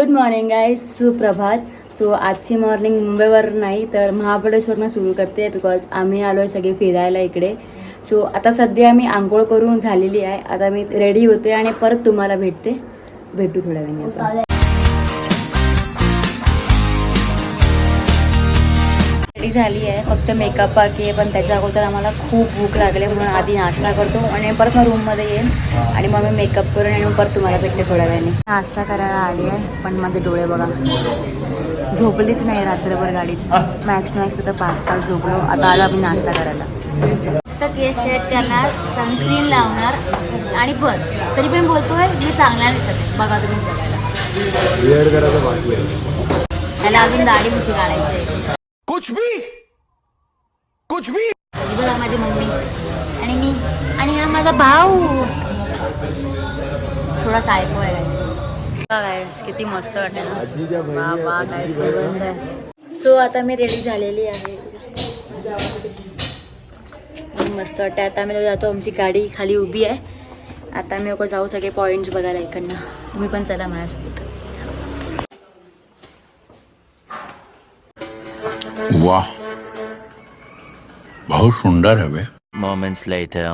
Good morning guys, सुप्रभात. So आजची morning मुंबईवर नाही तर महाबळेश्वरनं सुरू करते बिकॉज आम्ही आलो आहे सगळे फिरायला इकडे. सो आता सध्या मी आंघोळ करून झालेली आहे. आता मी रेडी होते आणि परत तुम्हाला भेटू थोड्या वेळाने. रेडी झाली आहे, फक्त मेकअप बाकी आहे. पण त्याच्या अगोदर आम्हाला खूप भूक लागली म्हणून आधी नाश्ता करतो आणि परत मग रूममध्ये येईन आणि मग मी मेकअप करून आणि मग परत तुम्हाला भेटते थोड्या वेळाने. नाश्ता करायला आली आहे पण माझे डोळे बघा, झोपलीच नाही रात्रभर गाडीत. मॅक्स तर 5 तास झोपलो. आता आलो आम्ही नाश्ता करायला. तर केस सेट करणार, सनस्क्रीन लावणार आणि बस. तरी पण बोलतोय मी चांगला दिसत. बघा तुम्ही त्याला अजून दाढी मुची काढायची आहे. कुछ भी ही बघा माझी मम्मी आणि मी आणि हा माझा भाऊ. थोडा सायको आहे गाईस. किती मस्त वाटते ना, बाबा काय सुगंध आहे. सो आता मी रेडी झालेली आहे. मस्त वाटते. आता आम्ही जातो, आमची गाडी खाली उभी आहे. आता आम्ही लोक जाऊ सगळे पॉईंट्स बघायला इकडनं. तुम्ही पण चला माझ्यासोबत. वाह, बहुत सुंदर है वे. Moments later.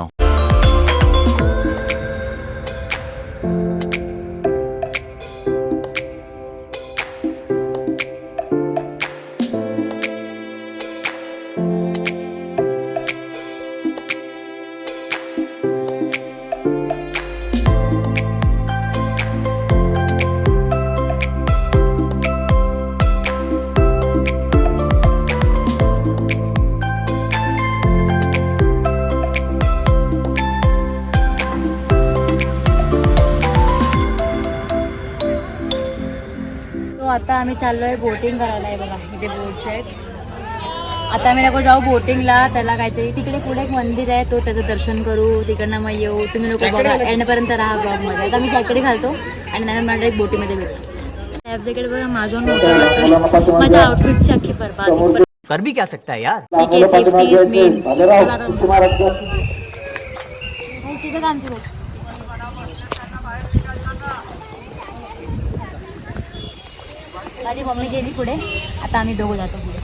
आता आम्ही चाललोय बोटिंग करायला आहे. बघा इथे बोट्स आहेत. आता आम्ही नको जाऊ बोटिंगला. त्याला काहीतरी तिकडे पुढे एक मंदिर आहे, तो त्याचं दर्शन करू. तिकडनं मग येऊ. तुम्ही लोक बघा एंडपर्यंत राहा ब्लॉगमध्ये. आता मी सॅकडे घालतो आणि नंतर मला एक बोटीमध्ये भेटतो. लॅब जॅकेट बघा माझ्या माझ्या आउटफिटची अख्खी बरबाद. कर भी क्या सकता है यार. ठीक आहे, सेफ्टी इज मेन. तिथे का आमची बोट. माझी मम्मी गेली पुढे, आता आम्ही दोघं जातो पुढे.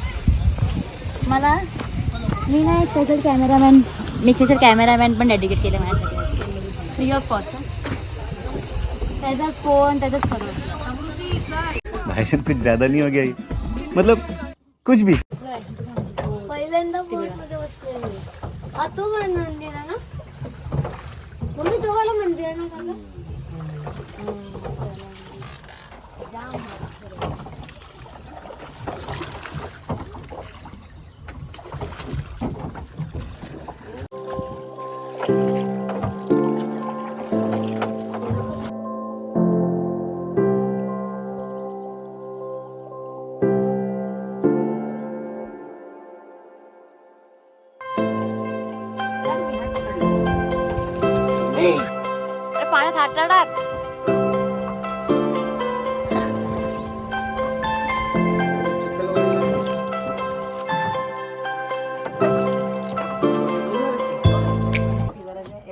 मी नाही स्पेशल कॅमेरामॅन पण डेडिकेट केले माझ्यासाठी, फ्री ऑफ कॉस्ट. त्याचाच फोन, त्याचाच सर्व. भाषण कुछ ज्यादा नहीं हो गया ये? मतलब कुछ भी. पहिल्यांदा बोटमध्ये बसलेली. तो पण मंदिर आहे ना मम्मी, तो वाला मंदिर आहे ना काका. पाण्यात हात टाक.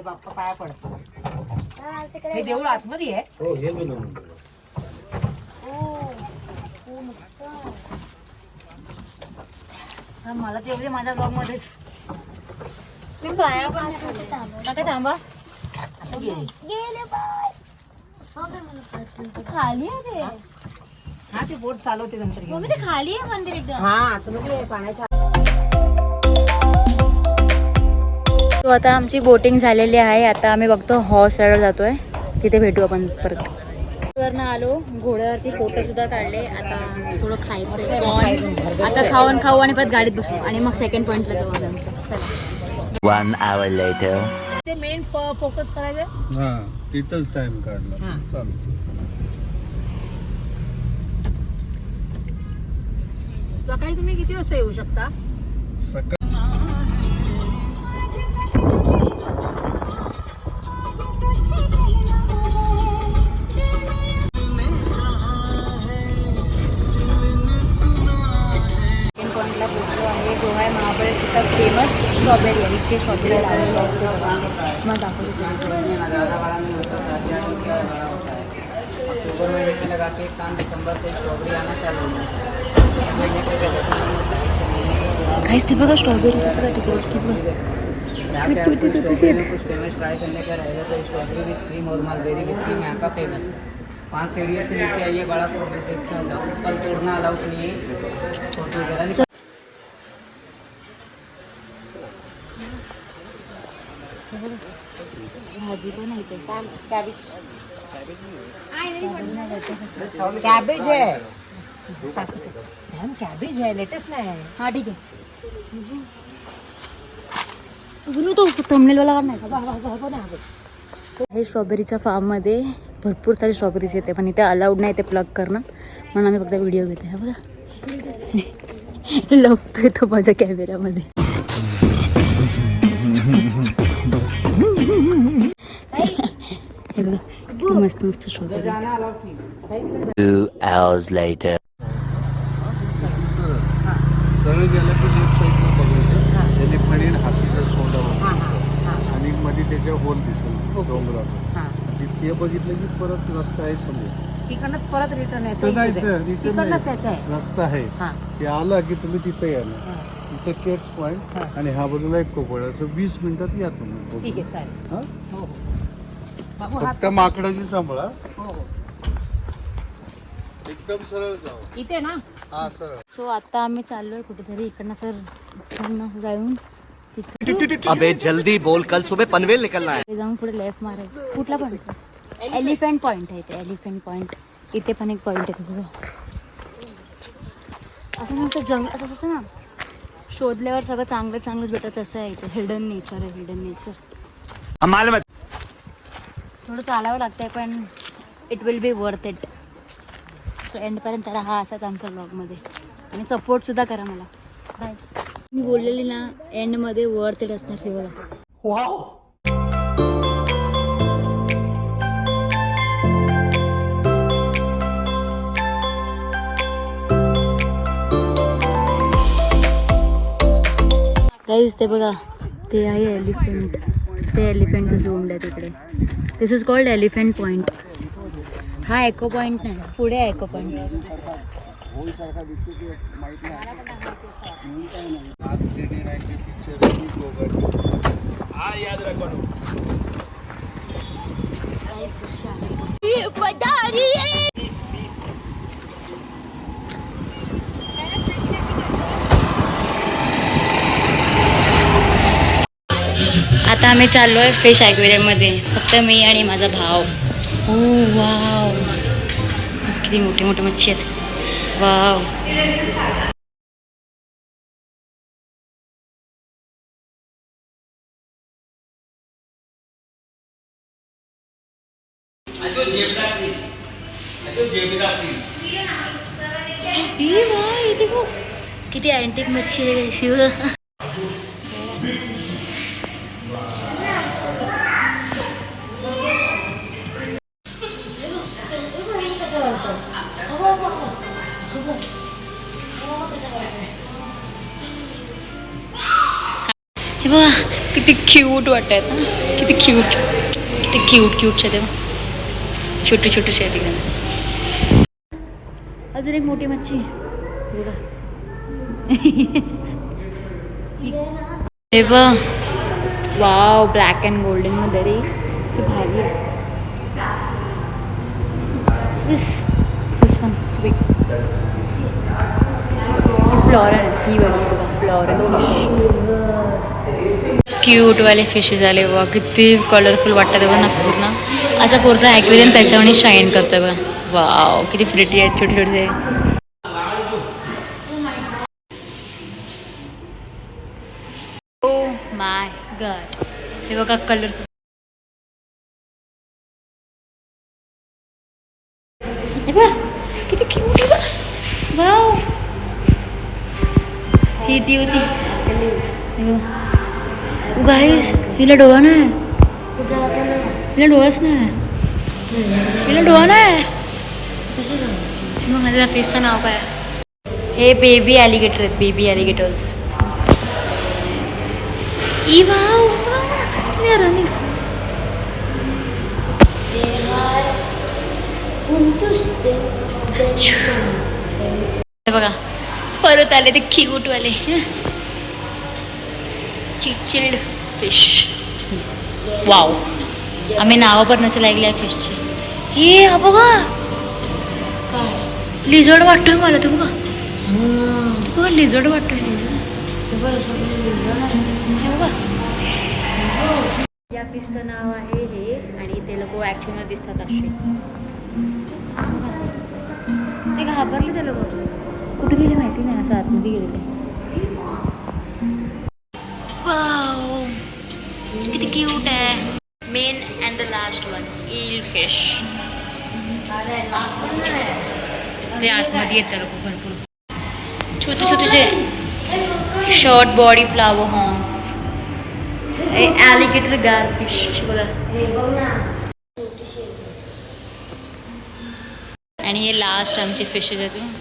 बाप्पा पाया पडतो. हे देऊळ आतमध्ये आहे. मला ते येऊ दे माझ्या ब्लॉग मध्येच. मी पाया पण काय थांबा. खाली आहे ते. हा ते बोट चालवते नंतर. मम्मी ते खाली आहे मंदिर एकदम. हा आतमध्ये पाण्याच्या. तो आता आमची बोटिंग झालेली आहे. आता आम्ही बघतो हॉर्स राईडवर जातोय. तिथे भेटू आपण परत. वरनं आलो, घोड्यावरती फोटो सुद्धा काढले. आता थोडं खायचं. आता खाऊ आणि परत गाडीत बसू आणि मग सेकंड पॉइंटला जाऊ आमच्या. चला. 1 hour later. ते मेन फोकस करायचं. हा तिथंच टाइम काढला. चालू. सकाळी तुम्ही किती वाजता येऊ शकता? सकाळ जो आहे महाबळेश्वरचा फेमस स्ट्रॉबेरी आहे. इथे स्ट्रॉबेरी मग दाखवतो. अक्टूबर महीने में लगा के काम दिसंबर से स्ट्रॉबेरी आना चालू हो जाता है। 6 महीने के बाद सीजन होता है, 6 महीने के बाद काहीच ते बघा स्ट्रॉबेरी कुछ फेमस ट्राई करने का रहेगा तो स्ट्रॉबेरी विथ क्रीम और मलबेरी विथ क्रीम यहाँ का फेमस है। 5 सीढ़ियों से नीचे आइए, बड़ा फोटो देख के आ जाओ। फल तोड़ना अलाउड नहीं है, फोटो वगैरह भाजी पण आहे ते कॅबेज कैबेज है सैम, कैबेज है, लेटेस नाही आहे. हा ठीक आहे बोलू तो थंबनेलवाला काढणार हे स्ट्रॉबेरीच्या फार्ममध्ये भरपूर सारे स्ट्रॉबेरीज येते पण इथे अलाउड नाही ते प्लग करणं म्हणून आम्ही फक्त व्हिडिओ घेते हा बघा लपतोय तो माझ्या कॅमेऱ्यामध्ये हे बघा किती मस्त मस्त स्ट्रॉबेरी जाना अलाउड नहीं। 2 hours later. सरळ गेलं की लेफ्ट साईडला बघायचं, त्याने पडीन हातीचा सोंडा आणि मध्ये त्याच्या होल दिसेल डोंगरात. ते बघितलं की परत रस्ता आहे समोर. तिकडनंच परत रिटर्न तर नाही, यायचं. रिटर्न तिकडनंच त्याचं आहे. रस्ता आहे. हां. ते आला की तुम्ही तिथे या ना, तिथं केट्स पॉईंट आणि ह्या बाजूला एक कोपळ, असं 20 मिनिटात या तुम्ही. ठीक आहे चालेल. हां? हो हो बाबू हात फक्त माकडाची सांभाळा, हो हो एकदम सरळ जाऊ. इथे ना हा सरळ. सो आता आम्ही चाललोय कुठेतरी इकडनं सर पूर्ण जाऊन अबे जल्दी बोल, कल सुबह पनवेल निकलना है. तिथे जाऊन पुढे लेफ्ट मारायचं. कुठला पॉईंट? एलिफंट पॉईंट आहे ते. एलिफंट पॉईंट इथे पण एक पॉईंट आहे तिथं. असं नुसतं जंग असं असतं ना, शोधल्यावर सगळं चांगलंच भेटत असं आहे इथे. हिडन नेचर आहे, हिडन नेचर. थोडं चालावं लागतंय पण it will be worth it. So एंडपर्यंत राहा असाच आमच्या ब्लॉगमध्ये आणि सपोर्टसुद्धा करा मला. बाय. मी बोललेली ना एंडमध्ये वर्थ इट असणार हे बघा. गाईज ते बघा ते आहे एलिफंट. ते एलिफंटचं झोंड आहे तिकडे. दिस इज कॉल्ड एलिफंट पॉईंट. हा एको पॉईंट नाही, पुढे आहे एको पॉईंट. आता आम्ही चाललोय फिश ॲक्वेरियममध्ये, फक्त मी आणि माझा भाव. ओ वाव, किती मोठी मोठी मच्छी आहेत. वाव. किती अँटिक मच्छी आहे शिव. हे बघा किती क्यूट वाटत ना, किती क्यूट क्यूटचे तेव्हा छोटी छोटीशी आहे तिकडे. अजून एक मोठी मच्छी बघा. हे बघ वाव, ब्लॅक अँड गोल्डन मध्ये रे, किती भारी आहे. दिस वन बिग. फ्लॉरन ही वाली बघा, फ्लॉरन क्यूट वाले फिशेस आले बघा. किती कलरफुल वाटतात बघा ना पूर्ण. असा पूर्ण ॲक्वेरियम त्याच्यावर शाईन करतोय बघा. वाव किती प्रिटी आहेत छोटे छोटे. ओ माय गॉड, हे बघा कलर. हे बघा किती क्यूट आहे बघा. वाव ही ती होती. गाईस हिला डोळा नाही, हिला डोळाच नाही, हिला डोळा नाही. मग माझ्या फिशचं नाव काय? हे बेबी ॲलिगेटर आहेत, बेबी ॲलिगेटर्स. ई वाव रनिंग. हे बघा परत आले ते क्यूटवाले चिल्ड फिश. वाव, आम्ही नावं पण नसेल ऐकले या फिशचे. हे हा बघा काय लिझर्ड वाटतोय मला. ते बघा बघा लिझर्ड वाटतोय. हे बघा या फिशचं नाव आहे हे. आणि ते लोक ॲक्च्युअली दिसतात असे. ते घाबरले ते लोक. कुठे गेले माहिती नाही. असं आतमध्ये गेले ते. वाव किती क्यूट आहे. Men and the last one ईल फिश. ते आतमध्ये येतात लोक भरपूर. छोटे छोटेसे शॉर्ट बॉडी फ्लावर हॉर्न्स. ॲलिगेटर गार फिश बघा. आणि हे लास्ट आमची फिशेस आहेत.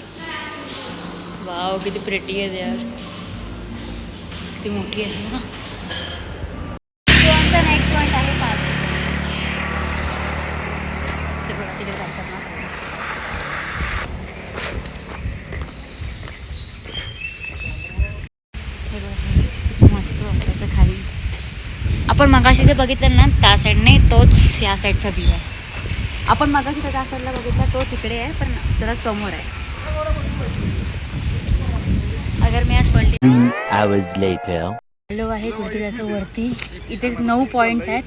वाव किती प्रेटी आहे यार. किती मोठी आहे ना. आमचा नेक्स्ट पॉईंट आहे पाच. ते बघा तिथे जायचं ना. हे बघा किती मस्त वाटतं खाली. आपण मगाशी जे बघितलं ना त्या साईडने तोच या साईडचा व्ह्यू आहे. आपण मगाशी त्या साईडला बघितला तोच इकडे आहे पण जरा समोर आहे. अगर मी आज पडली आलो आहे कुठेतरी असं वरती. इथे 9 पॉईंट्स आहेत.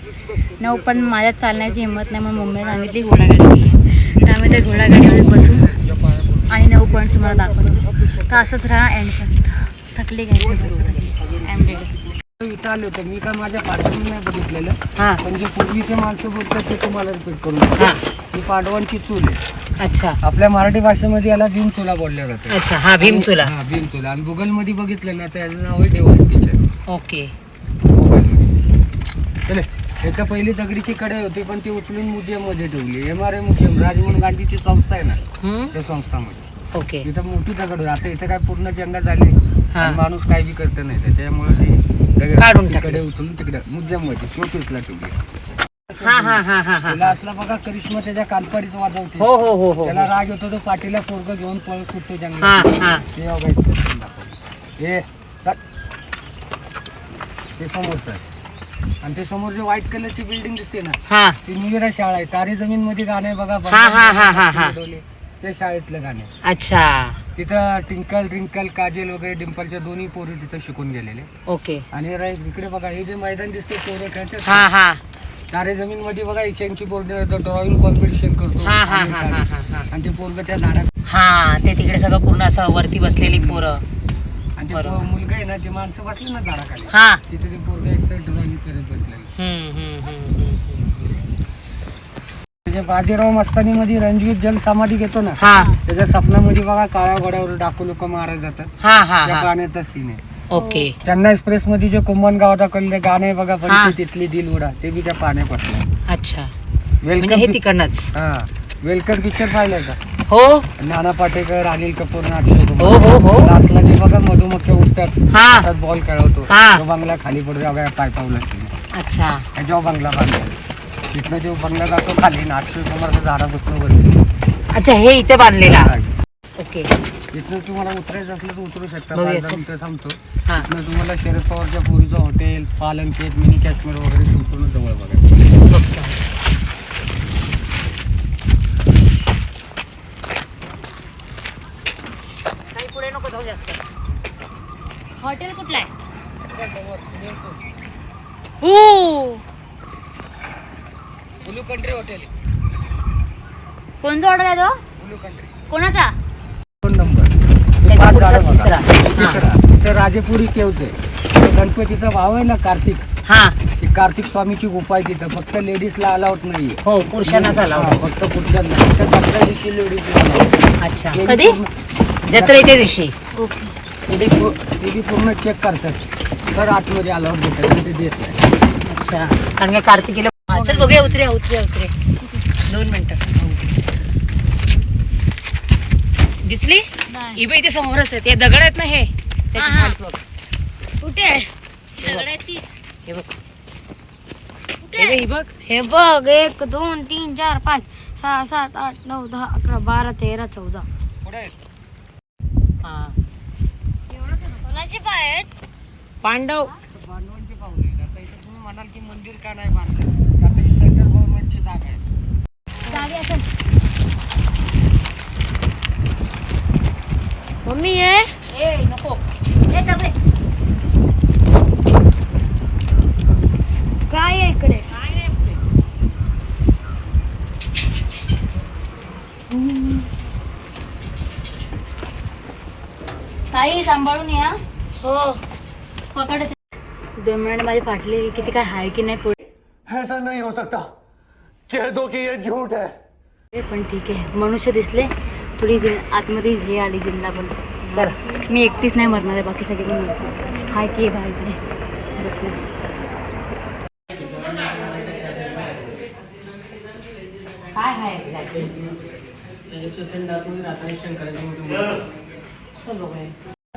9 पण माझ्यात चालण्याची हिंमत नाही म्हणून मम्मीने सांगितली घोडागाडी. तर आम्ही त्या घोडागाडीमध्ये बसू आणि 9 पॉईंट्स तुम्हाला दाखवतो. तर असंच राहा एंड करत. थकली काय भरपूर थकली. I am ready. इथं आलो होतं मी काय माझ्या पाठवून नाही बघितलेलं. पण जे पूर्वीचे माणसं बोलतात ते तुम्हाला रिपीट करून. ही पांडवांची चूल आहे. अच्छा आपल्या मराठी भाषेमध्ये याला भीमचुला बोलल्या जातं. अच्छा. हा भीमचुला. हा भीमचुला. आणि गुगल मध्ये बघितलं ना तर याचं नाव आहे देवास किचन. ओके. चले याच्या पहिली दगडीची कढई होती पण ती उचलून म्युझियम मध्ये ठेवली. MRA म्युझियम राजमोहन गांधीची संस्था आहे ना त्या संस्थामध्ये. ओके. इथं मोठी दगड होती. आता इथं काय पूर्ण जंगल झाले आणि माणूस काही बी करत नाही त्याच्यामुळे ती काढून दगड कडे उचलून तिकडे म्युझियम मध्ये शोकेसला ठेवली. हा हा हा हा हा. त्याला असला बघा करिश्मा त्याच्या कालपाडीत वाजवते. हो हो हो हो. त्याला राग येतो तो पाठीला पोरग घेऊन पळत सुटतो हा जंगलात. हा. ते बघायचं हे ते समोरचं आहे. आणि ते समोर जे व्हाईट कलरची बिल्डिंग दिसते ना हा. ती निविरा शाळा आहे. तारे जमीन मध्ये गाणं आहे बघा. हा हा हा हा हा. ते शाळेतलं गाणे. अच्छा. तिथं ट्विंकल ट्विंकल काजल वगैरे डिंपलच्या दोन्ही पोरी तिथं शिकून गेलेले. ओके. आणि इकडे बघा हे जे मैदान दिसते पोरं खेळतात. हा हा. तारे जमीन मध्ये बघा इच्छांची पोरं ड्रॉइंग कॉम्पिटिशन करतो. हा हा हा हा हा. आणि ते पोरग त्या झाडात. हा ते तिकडे सगळं पूर्ण असं वरती बसलेली पोरं. आणि ते मुलगा आहे ना ते माणसं बसले ना झाडाखाली हा. तिथे ते पोरग एक ड्रॉइंग करत बसलेलं. बाजीराव मस्तानी मध्ये रणजीत जल समाधी घेतो ना हा. त्याच्या स्वप्नामध्ये बघा काळ्या घोड्यावर डाकू लोक मारा जातात. हा हा त्या हा. गाण्याचा सीन आहे. ओके. चेन्नई एक्सप्रेस मध्ये जे कुंभन गावात कळले गाणं आहे बघा पण तिथली दिल उडा ते बी त्या पाण्यापासून. अच्छा. म्हणजे हे तिकडनंच. हा वेलकम पिक्चर पाहिलंय का? हो. नाना पाटेकर अनिल कपूर अक्षय हो हो हो. लास्टला जे बघा मधुमक्या उठतात हा. हातात बॉल खेळवतो हा. तो बंगला खाली पडतो बघा पाय पावला. अच्छा. जेव्हा बंगला बांधला तिथनं जेव्हा बंगला जातो खाली ना अक्षय कुमारच्या झाडापासून वरती. अच्छा हे इथे बांधलेला. ओके. इथनं तुम्हाला उतरायचं असलं तर उतरू शकता. बघूया 5 मिनिटं थांबतो. हा. इथनं तुम्हाला शरद पवारच्या पुरीचं हॉटेल पालनखेत मिनी काश्मीर वगैरे संपूर्ण जवळ बघा. पुढे नको जाऊ जास्त. हॉटेल कुठलं आहे? Blue country hotel. कोणचा ऑर्डर आहे तो? ब्लू कंट्री कोणाचा? 2 नंबर. त्याच्या 5 पुढचा झाडं बघा. तिसरा. तिसरा. इथं राजेपुरी केवचे गणपतीचा भाव आहे ना कार्तिक. हा. ती कार्तिक स्वामीची गुफा आहे तिथं. फक्त लेडीजला अलाउड नाहीये. हो पुरुषांना झाला. हा, फक्त पुरुषांना. तिथं 15 दिवशी लेडीजला अलाउड. अच्छा. कधी? जत्रेच्या दिवशी. ओके. ते बी पूर्ण चेक करतात तर आतमध्ये अलाउड देतात आणि ते देत नाही. अच्छा. कारण का कार्तिकीला. चल बघूया. उतरे उतरे उतरे. 2 मिनिटं. दिसली? इबे इथे समोरच आहे. ते दगड आहेत ना हे त्याच्या खाली बघ. कुठे आहे? दगड आहे तीच. हे बघ. कुठे? हे बघ. हे बघ 1 2 3 4 5 6, 7, 8, 9, 10, 11, 12, 13, 14. हा कोणाचे पाय आहेत? पांडव. पांडवांची पावले आहेत. आता इथे तुम्ही म्हणाल की मंदिर का नाही बांधलं, आता ही सेंट्रल गव्हर्नमेंटची जागा आहे. गाडी असेल. मम्मी ये. ए नको. ए तबे. काय आहे इकडे? ताई सांभाळून या. हो. पकड. 2 मिनिट माझी फाटली किती काय हाय की नाही पुढे. ऐसा नहीं हो सकता, कह दो कि ये झूठ है. पण ठीक आहे, मनुष्य दिसले थोडी आतमध्ये हे आली जिमला पण. चला मी एकटीच नाही मरणार आहे, बाकी सगळे पण हाय की बाय इकडे बसले. काय आहे एक्झॅक्टली?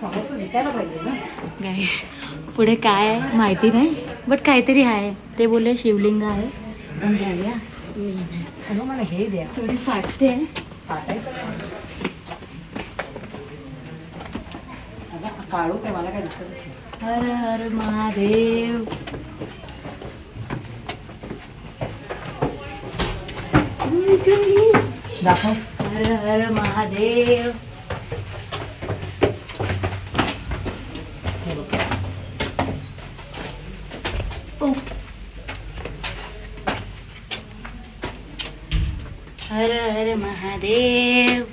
समोरचं दिसायला पाहिजे ना. गाईस पुढे काय आहे माहिती नाही, बट काहीतरी आहे. ते बोलले शिवलिंग आहे. पण जाऊया. चलो मला हे द्या. थोडी फाटते. फाटायचं अगं काढू काय, मला काय दिसतच नाही. हर हर महादेव. दाखव. हर हर महादेव. ओ. हर हर महादेव.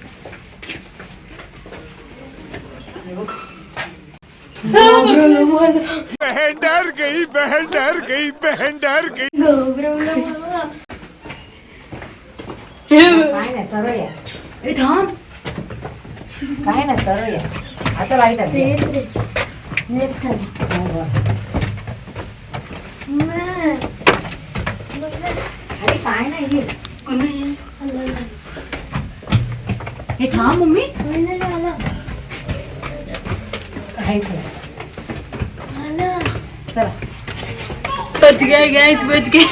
बहन डर गई, बहन डर गई, बहन डर गई. काय नाही, सरळ या. ए थांब. काय नाही, सरळ या. आता राईट आहे. अरे काय नाही हे. हे थांब मम्मी. काहीच नाही. चला. बच गए गाइस, बच गए.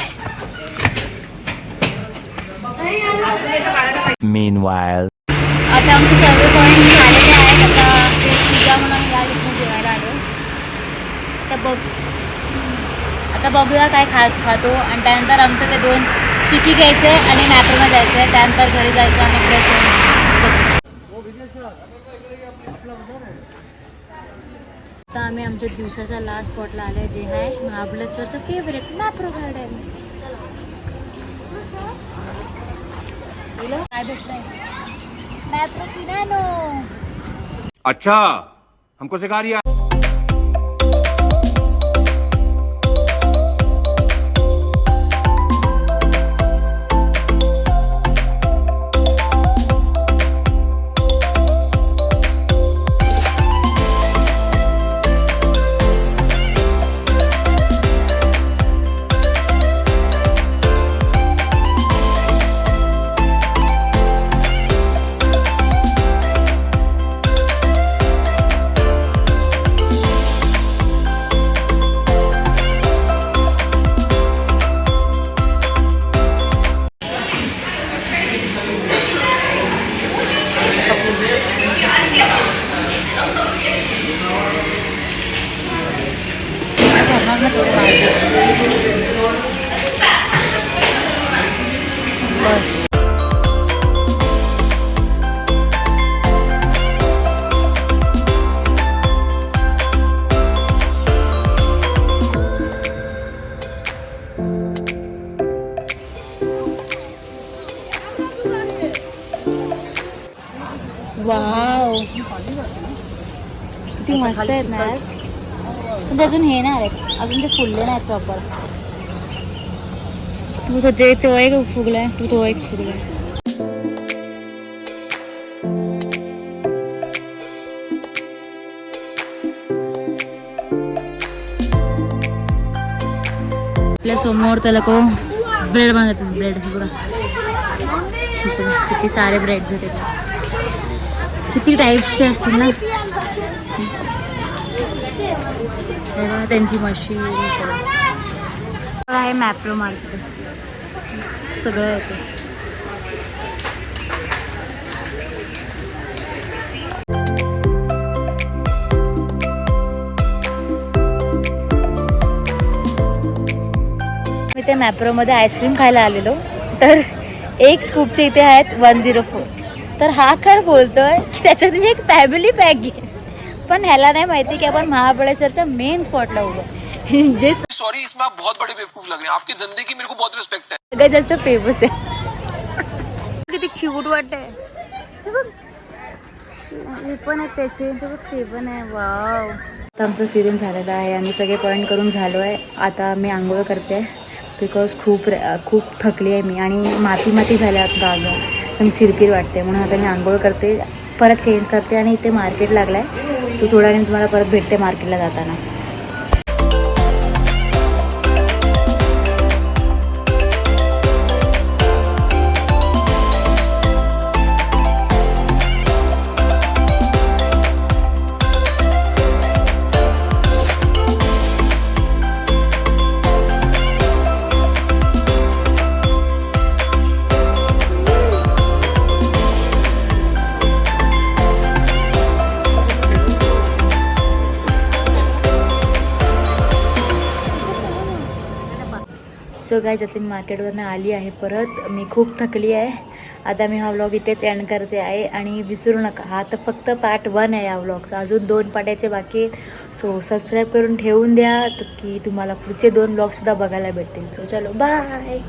Meanwhile. आता आमचे सर्व पॉईंट झालेले आहेत. आता ते पूजा म्हणून या इथून जेवायला आलो. आता बघूया काय खातो आणि त्यानंतर आमचं ते 2 चिकी घ्यायचे आणि मॅपरमध्ये जायचं आहे. त्यानंतर घरी जायचं आणि फ्रेश होऊन. आता आम्ही आमच्या दिवसाच्या लास्ट स्पॉटला आलो, जे आहे महाबळेश्वरचं फेवरेट मॅप्रो गार्डन. काय भेटलंय? मॅप्रोची नॅनो. अच्छा, हमको सिखा रिया. बस. वाव किती मस्त आहेत ना यार. पण ते अजून हे नाही आहेत, अजून ते फुलले नाहीत प्रॉपर. तू तर तो एक फुगलाय, तू तो एक फुगलाय. आपल्या समोर त्याला को ब्रेड मागतात. ब्रेड बघा किती सारे ब्रेड होते, किती टाईप्सचे असतील ना. त्यांची मशीन आहे. मॅप्रो मार्केट सगळं येतं. इथे मॅप्रोमध्ये आईस्क्रीम खायला आलेलो, तर एक स्कूपचे इथे आहेत 104. तर हा काय बोलतोय की त्याच्यात मी एक फॅमिली पॅक घे, पण ह्याला नाही माहिती की आपण महाबळेश्वरच्या मेन स्पॉटला उभं जे सॉरी, इसमें आप बहुत बड़े बेवकूफ लग रहे हैं. आपके धंधे की मेरे को बहुत रिस्पेक्ट है. सगळ्यात जास्त फेमस आहे. किती क्यूट वाटतंय हे बघ. हे पण आहे त्याचे, ते पण आहे. वाव. आता आमचं फिरून झालेलं आहे, आम्ही सगळे पॉईंट करून झालो आहे. आता मी आंघोळ करते बिकॉज खूप थकली आहे मी, आणि माती झाली आता एकदम चिरपिर वाटते, म्हणून आता मी आंघोळ करते, परत चेंज करते आणि इथे मार्केट लागलं आहे. सो थोड्या वेळाने तुम्हाला परत भेटते मार्केटला जाताना. सो गाईज आता मी मार्केटवरनं आली आहे परत. मी खूप थकली आहे. आता मी हा व्लॉग इथेच एंड करते आहे, आणि विसरू नका हा तर फक्त पार्ट 1 आहे या व्लॉगचा, अजून 2 पार्ट याचे बाकी आहेत. सो सबस्क्राईब करून ठेवून द्या की तुम्हाला पुढचे 2 व्लॉगसुद्धा बघायला भेटतील. सो चलो बाय.